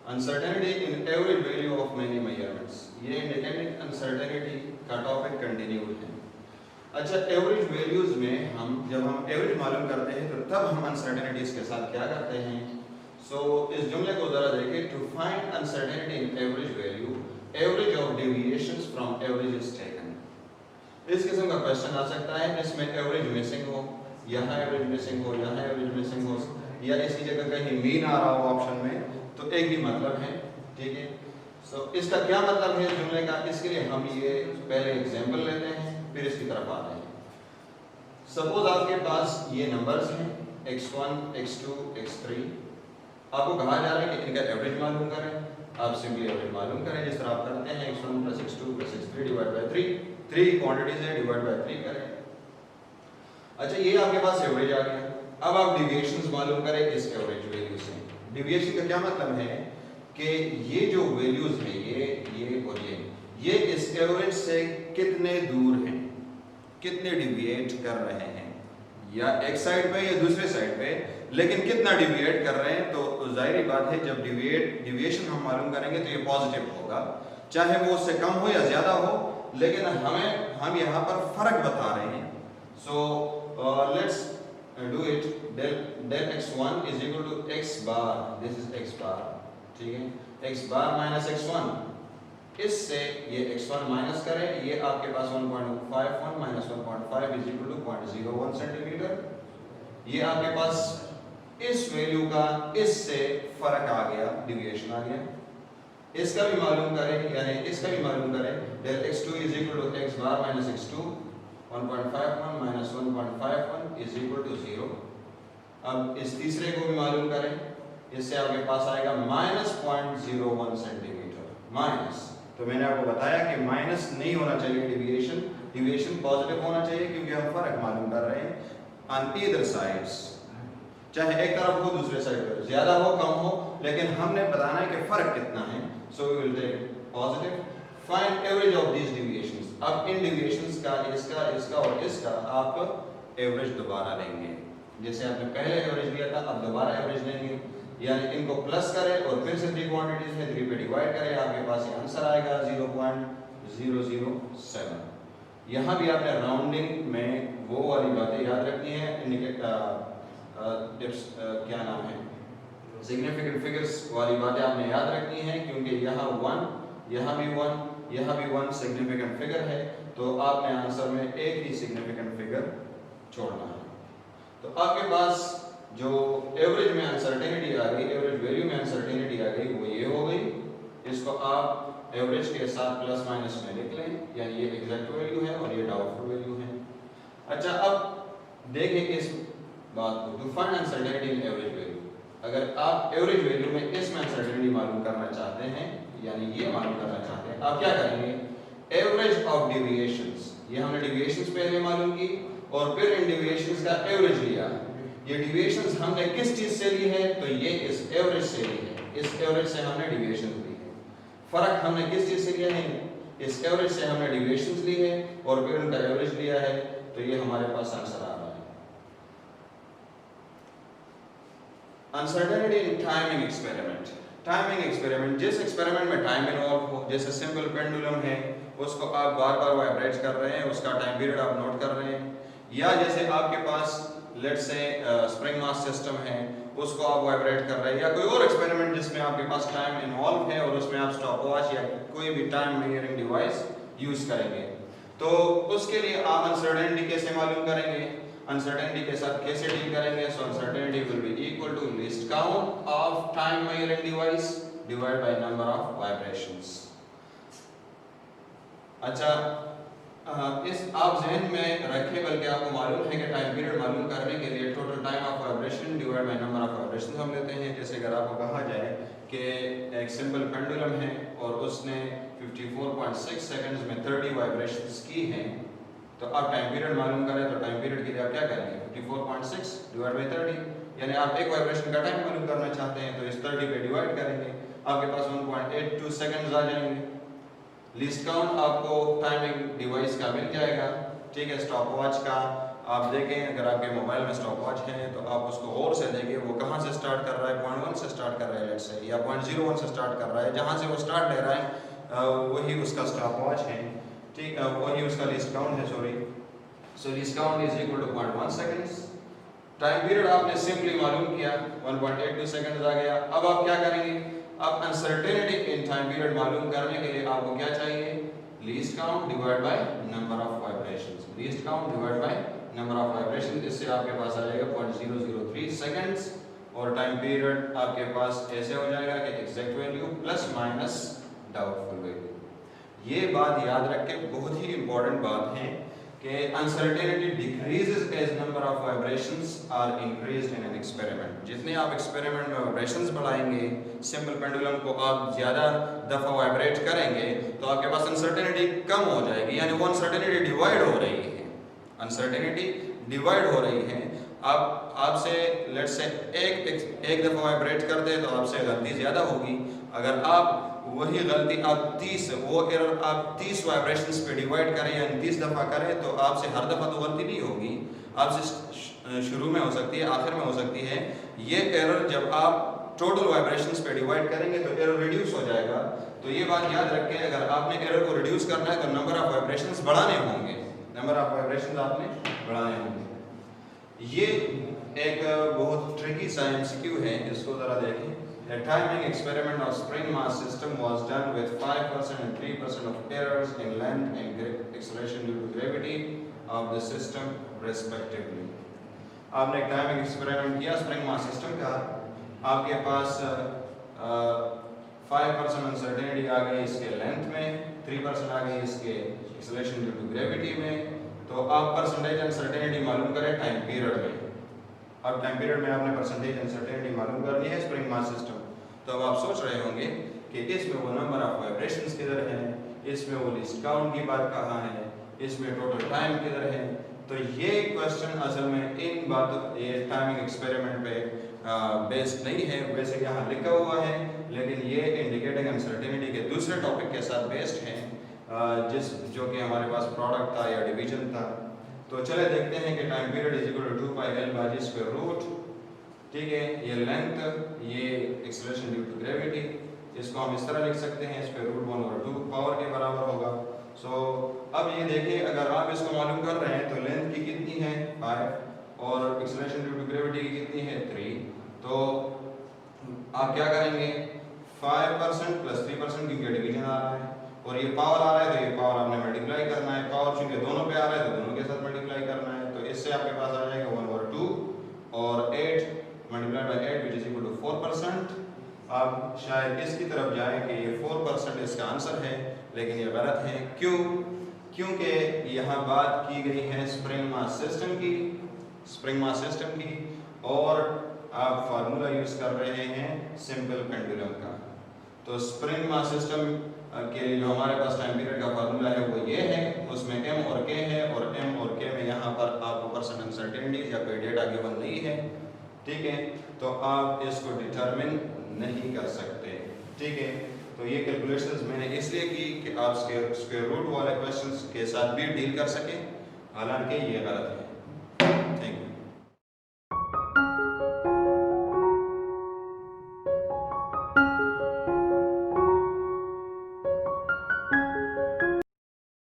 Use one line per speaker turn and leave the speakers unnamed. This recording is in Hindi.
Uncertainty in average value of many measurements, ये इंडिकेटिंग अनसर्टेनिटी का टॉपिक कंटिन्यू है। अच्छा, एवरेज वैल्यूज में जब हम एवरेज मालूम करते हैं तो तब हम अनसर्टेनिटीज के साथ क्या करते हैं। सो इस जुमले को जरा देखें। To find uncertainty in average value, average of deviations from average is taken. इस किस्म का क्वेश्चन आ सकता है जिसमें एवरेज मिसिंग हो, यहाँ एवरेज मिसिंग हो, यहाँ एवरेज मिसिंग हो, या इसी जगह कहीं मीन आ रहा हो ऑप्शन में, तो एक ही मतलब है। ठीक है। सो इसका क्या मतलब है जुमले का, इसके लिए हम ये पहले एग्जांपल लेते हैं फिर इसकी तरफ आते हैं। सपोज आपके पास ये नंबर्स हैं x1, x2, x3। आपको कहा जा रहा है कि इनका एवरेज मालूम करें। आप सिंपली एवरेज मालूम करें जिस तरह आप करते हैं, x1 + x2 + x3 divide by 3। 3 quantities है, डिवाइड बाय 3 करें। अच्छा, ये आपके पास एवरेज आ गया। अब आप डिविएशंस मालूम करें इस एवरेज वैल्यू से। डिविएशन का क्या मतलब है कि ये जो वैल्यूज हैं, ये और ये इस एवरेज से कितने दूर हैं, कितने डिविएट कर रहे हैं, या एक साइड पे या दूसरे साइड पे, लेकिन कितना डिविएट कर रहे हैं। तो जाहिर बात है जब डिविएशन हम मालूम करेंगे तो ये पॉजिटिव होगा, चाहे वो उससे कम हो या ज्यादा हो, लेकिन हम यहाँ पर फर्क बता रहे हैं। So let's do it. del x1 is equal to x bar, this is x bar, ठीक है। x bar minus x1, इससे ये x1 माइनस करें, ये आपके पास 1.51 minus 1.5 is equal to 0.01 centimetre. ये आपके पास इस वैल्यू का इससे फर्क आ गया, डिविएशन आ गया। इसका भी मालूम करें, यानी इसका भी मालूम करें। del x2 is equal to x bar minus x2, 1.51 minus 1.51 is equal to 0। अब इस तीसरे को भी मालूम करें, इससे आपके पास आएगा -0.01 सेंटीमीटर माइनस। तो मैंने आपको बताया कि माइनस नहीं होना चाहिए डिविएशन पॉजिटिव होना चाहिए, क्योंकि हम फर्क मालूम कर रहे हैं ऑन ईदर साइड्स, चाहे एक तरफ हो दूसरे साइड पर, ज्यादा हो कम हो, लेकिन हमने बताना है कि फर्क कितना है। So we will take positive. Find average of these deviations. अब इन डिविएशंस का, इसका और इसका आप एवरेज दोबारा लेंगे। जैसे आपने पहले एवरेज लिया था, अब दोबारा एवरेज लेंगे, यानी इनको प्लस करें और फिर से 3 क्वांटिटीज में 3 पे डिवाइड करें, आपके पास ये आंसर आएगा 0.007। यहाँ भी आपने राउंडिंग में वो वाली बातें याद रखनी है, इंडिकेट क्या नाम है, सिग्निफिकेंट फिगर्स वाली बातें आपने याद रखनी है, क्योंकि यहाँ 1, यहाँ भी 1, यहाँ भी 1 सिग्निफिकेंट फिगर है, तो आपने आंसर में एक ही सिग्निफिकेंट फिगर छोड़ना है। तो आपके पास जो एवरेज में अनसर्टेनिटी आ गई, एवरेज वैल्यू में अनसर्टेनिटी आ गई, वो ये हो गई। इसको आप एवरेज के साथ प्लस माइनस में लिख लें, यानी ये एग्जैक्ट वैल्यू है और ये डाउटफुल वैल्यू है। अच्छा, अब देखें इस बात को। To find uncertainty in average value, अगर आप एवरेज वैल्यू में इसमें अनसर्टेनिटी मालूम करना चाहते हैं, यानी ये मालूम करना चाहते हैं, आप क्या करेंगे, एवरेज ऑफ डिविएशंस, ये हमने डिविएशंस पहले मालूम की और फिर इन डिविएशंस का एवरेज लिया। ये डिविएशंस हमने किस चीज से ली है, तो ये इस एवरेज से ली है, इस एवरेज से हमने डिविएशंस ली है। फर्क हमने किस चीज से लिया है, इस एवरेज से हमने डिविएशंस ली है और फिर उनका एवरेज लिया है, तो ये हमारे पास आंसर आ रहा है। अनसर्टेनिटी इन टाइमिंग एक्सपेरिमेंट। टाइमिंग एक्सपेरिमेंट, जिस एक्सपेरिमेंट में टाइम इन्वॉल्व हो, जैसे सिंपल पेंडुलम है, उसको आप बार बार वाइब्रेट कर रहे हैं, उसका टाइम पीरियड आप नोट कर रहे हैं, या जैसे आपके पास let's say spring mass system है, उसको आप वाइब्रेट कर रहे हैं, या कोई और एक्सपेरिमेंट जिसमें आपके पास टाइम इन्वॉल्व है और उसमें आप स्टॉपवॉच या कोई भी टाइम मेजरिंग डिवाइस यूज करेंगे, तो उसके लिए आप अनसर्टेनिटी कैसे मालूम करेंगे, अनसर्टेनिटी के साथ कैसे डील करेंगे। So uncertainty will be equal to least count of time measuring device divide by number of vibrations. अच्छा, इस आप जहन में रखें, बल्कि आपको मालूम है कि टाइम पीरियड मालूम करने के लिए total time of vibration divide by number of vibration हम लेते हैं। जैसे अगर आपको कहा जाए कि एक सिंपल पेंडुलम है और उसने 54.6 सेकंड्स में 30 वाइब्रेशंस की हैं, तो आप टाइम पीरियड मालूम करें, तो टाइम पीरियड के लिए आप क्या करेंगे, 54.6 डिवाइड बाय 30, यानी आप एक वाइब्रेशन का टाइम मालूम करना चाहते हैं, तो इस 30 पे डिवाइड करेंगे, आपके पास 1.82 सेकंड्स आ जाएंगे। लीस्ट काउंट आपको टाइमिंग डिवाइस का मिल जाएगा, ठीक है, स्टॉपवॉच का आप देखें, अगर आपके मोबाइल में स्टॉप वॉच है तो आप उसको गौर से देखें वो कहाँ से स्टार्ट कर रहा है, 0.1 से स्टार्ट कर रहा है लेट्स से, या 0.01 से स्टार्ट कर रहा है, जहाँ से वो स्टार्ट ले रहा है वही उसका स्टॉप वॉच है, ठीक, वही उसका लीस्ट काउंट है, sorry. So least count is equal to 0.1 seconds. Time period आपने सिंपली मालूम किया, 1.82 सेकेंड्स आ गया। अब आप क्या करेंगे, अब अनसर्टेनिटी इन टाइम पीरियड मालूम करने के लिए आपको क्या चाहिए, least count divide by number of vibrations, least count divide by number of vibrations. इससे आपके पास आ जाएगा 0.003 सेकेंड्स और टाइम पीरियड आपके पास ऐसे हो जाएगा कि exact value plus minus doubtful value. ये बात याद रखें, बहुत ही इंपॉर्टेंट बात है कि uncertainty decreases as number of vibrations are increased in an experiment. जितने आप एक्सपेरिमेंट में वाइब्रेशंस बढ़ाएंगे, सिंपल पेंडुलम को आप ज़्यादा दफ़ा वाइब्रेट करेंगे तो आपके पास अनसर्टेनिटी कम हो जाएगी, यानी वो अनसर्टेनिटी डिवाइड हो रही है, अनसर्टेनिटी डिवाइड हो रही है। आप आपसे लेट्स से एक दफ़ा वाइब्रेट कर दे तो आपसे गलती ज़्यादा होगी। अगर आप वही गलती आप 30 वो एरर आप 30 वाइब्रेशंस पे डिवाइड करें या 30 दफ़ा करें तो आपसे हर दफ़ा तो गलती नहीं होगी, आपसे शुरू में हो सकती है, आखिर में हो सकती है। ये एरर जब आप टोटल वाइब्रेशंस पे डिवाइड करेंगे तो एरर रिड्यूस हो जाएगा। तो ये बात याद रखें, अगर आपने एरर को रिड्यूस करना है तो नंबर ऑफ वाइब्रेशंस बढ़ाने होंगे, नंबर ऑफ वाइब्रेशंस आपने बढ़ाने होंगे। ये एक बहुत ट्रिकी सा MCQ है, इसको ज़रा देखें। A timing experiment of spring mass system was done with 5% and 3% of errors in length and acceleration due to gravity of the system respectively. आपने एक टाइमिंग एक्सपेरिमेंट किया स्प्रिंग मास सिस्टम का, आपके पास 5% अनसर्टेनिटी आ गई इसके लेंथ में, 3% आ गई इसके एक्सेलरेशन ड्यू टू ग्रेविटी में। तो आप परसेंटेज अनसर्टेनिटी मालूम करें टाइम पीरियड में। अब टाइम पीरियड में आपने परसेंटेज अनसर्टेनिटी मालूम करनी है स्प्रिंग मास सिस्टम। तो अब आप सोच रहे होंगे कि इसमें वो नंबर ऑफ वाइब्रेशंस किधर है, इसमें वो लीस्ट काउंट की बात कहाँ है, इसमें टोटल टाइम किधर है। तो ये क्वेश्चन असल में इन बातों, ये टाइमिंग एक्सपेरिमेंट पे बेस्ड नहीं है, वैसे यहाँ लिखा हुआ है, लेकिन ये इंडिकेटिंग अनसर्टेनिटी के दूसरे टॉपिक के साथ बेस्ड है, जो कि हमारे पास प्रोडक्ट था या डिवीजन था। तो चले देखते हैं कि time period is equal to 2πL/√, ठीक है। ये लेंथ, ये एक्सेलरेशन ड्यू टू ग्रेविटी, इसको हम इस तरह लिख सकते हैं, इस पे √1/2 पावर के बराबर होगा। सो अब ये देखिए, अगर आप इसको मालूम कर रहे हैं तो लेंथ की कितनी है 5 और एक्सेलरेशन ड्यू टू ग्रेविटी की कितनी है 3, तो आप क्या करेंगे, 5% प्लस 3% क्योंकि डिवीजन आ रहा है और ये पावर आ रहा है तो ये पावर आपने मल्टीप्लाई करना है, पावर चूंकि दोनों पे आ रहा है तो दोनों के साथ मल्टीप्लाई करना है। तो इससे आपके पास आ जाएगा 1/2 और 8 multiply by 8 which is equal to 4%। आप शायद इसकी तरफ जाएं कि ये 4% इसका आंसर है, लेकिन ये गलत है। क्यों? क्योंकि यहाँ बात की गई है स्प्रिंग मास सिस्टम की, स्प्रिंग मास सिस्टम की, और आप फार्मूला यूज कर रहे हैं सिंपल पेंडुलम का। तो स्प्रिंग मास सिस्टम के लिए जो हमारे पास टाइम पीरियड का फार्मूला है वो ये है, उसमें m और k है, और m और k में यहाँ पर आपको परसेंट अनसर्टेनिटी या कोई डेटा गिवन नहीं है, ठीक है, तो आप इसको डिटरमिन नहीं कर सकते, ठीक है। तो ये कैलकुलेशंस मैंने इसलिए की कि आप स्क्वायर रूट वाले क्वेश्चंस के साथ भी डील कर सकें, हालांकि ये गलत है।